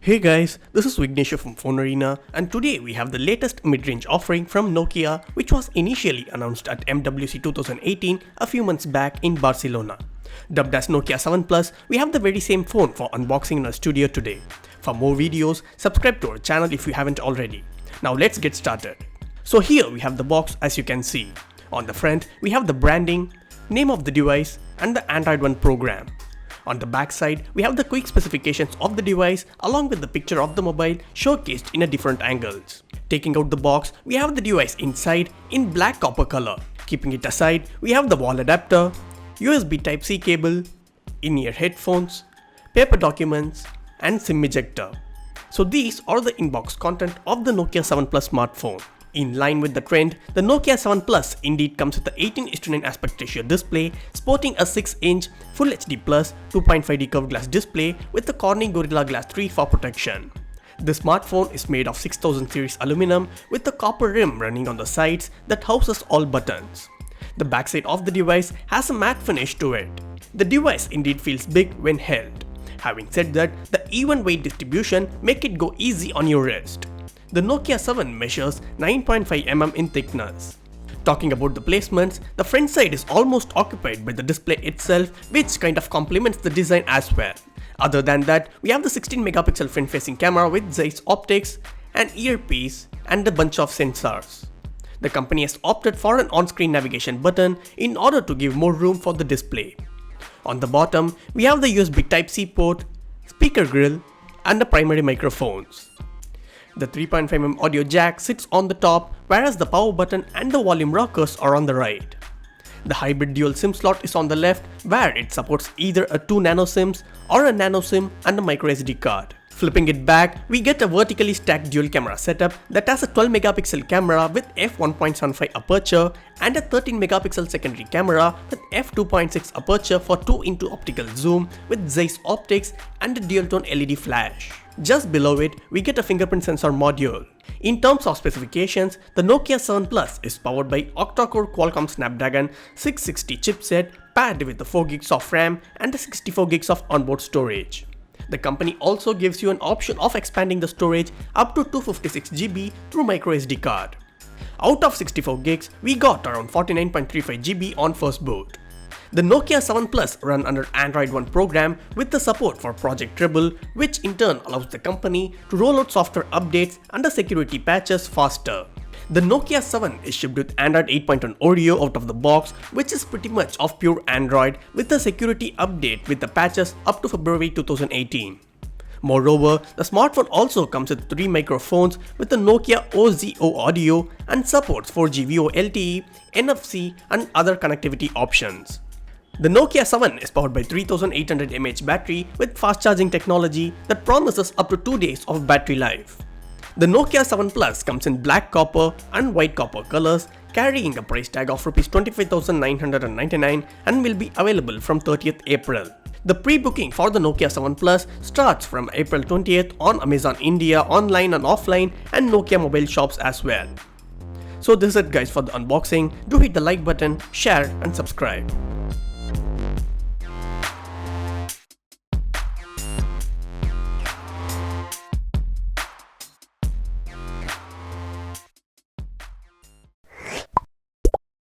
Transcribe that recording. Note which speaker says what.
Speaker 1: Hey guys, this is Vignesh from Phone Arena, and today we have the latest mid-range offering from Nokia, which was initially announced at MWC 2018 a few months back in Barcelona. Dubbed as Nokia 7 Plus, we have the very same phone for unboxing in our studio today. For more videos, subscribe to our channel if you haven't already. Now let's get started. So here we have the box as you can see. On the front, we have the branding, name of the device, and the Android One program. On the back side, we have the quick specifications of the device along with the picture of the mobile showcased in a different angles. Taking out the box, we have the device inside in black copper color. Keeping it aside, we have the wall adapter, USB Type-C cable, in-ear headphones, paper documents, and SIM ejector. So these are the inbox content of the Nokia 7 Plus smartphone. In line with the trend, the Nokia 7 Plus indeed comes with the 18:9 aspect ratio display, sporting a 6-inch Full HD Plus 2.5D curved glass display with the Corning Gorilla Glass 3 for protection. The smartphone is made of 6000 series aluminum with the copper rim running on the sides that houses all buttons. The backside of the device has a matte finish to it. The device indeed feels big when held. Having said that, the even weight distribution make it go easy on your wrist. The Nokia 7 measures 9.5 mm in thickness. Talking about the placements, the front side is almost occupied by the display itself, which kind of complements the design as well. Other than that, we have the 16 megapixel front facing camera with ZEISS optics, an earpiece, and a bunch of sensors. The company has opted for an on-screen navigation button in order to give more room for the display. On the bottom, we have the USB Type-C port, speaker grill, and the primary microphones. The 3.5mm audio jack sits on the top, whereas the power button and the volume rockers are on the right. The hybrid dual SIM slot is on the left, where it supports either a 2 nano SIMs or a nano SIM and a microSD card. Flipping it back, we get a vertically stacked dual camera setup that has a 12 megapixel camera with f1.75 aperture and a 13 megapixel secondary camera with f2.6 aperture for 2x optical zoom with ZEISS optics and a dual tone LED flash. Just below it, we get a fingerprint sensor module. In terms of specifications, the Nokia 7 Plus is powered by Octa-core Qualcomm Snapdragon 660 chipset paired with the 4GB of RAM and a 64GB of onboard storage. The company also gives you an option of expanding the storage up to 256GB through microSD card. Out of 64GB, we got around 49.35GB on first boot. The Nokia 7 Plus run under Android One program with the support for Project Treble, which in turn allows the company to roll out software updates and the security patches faster. The Nokia 7 is shipped with Android 8.1 Oreo out of the box, which is pretty much of pure Android with the security update with the patches up to February 2018. Moreover, the smartphone also comes with 3 microphones with the Nokia OZO audio and supports 4G VO LTE, NFC and other connectivity options. The Nokia 7 is powered by 3800 mAh battery with fast charging technology that promises up to 2 days of battery life. The Nokia 7 Plus comes in black copper and white copper colors, carrying a price tag of Rs 25,999 and will be available from 30th April. The pre-booking for the Nokia 7 Plus starts from April 20th on Amazon India online and offline and Nokia mobile shops as well. So this is it guys for the unboxing. Do hit the like button, share and subscribe.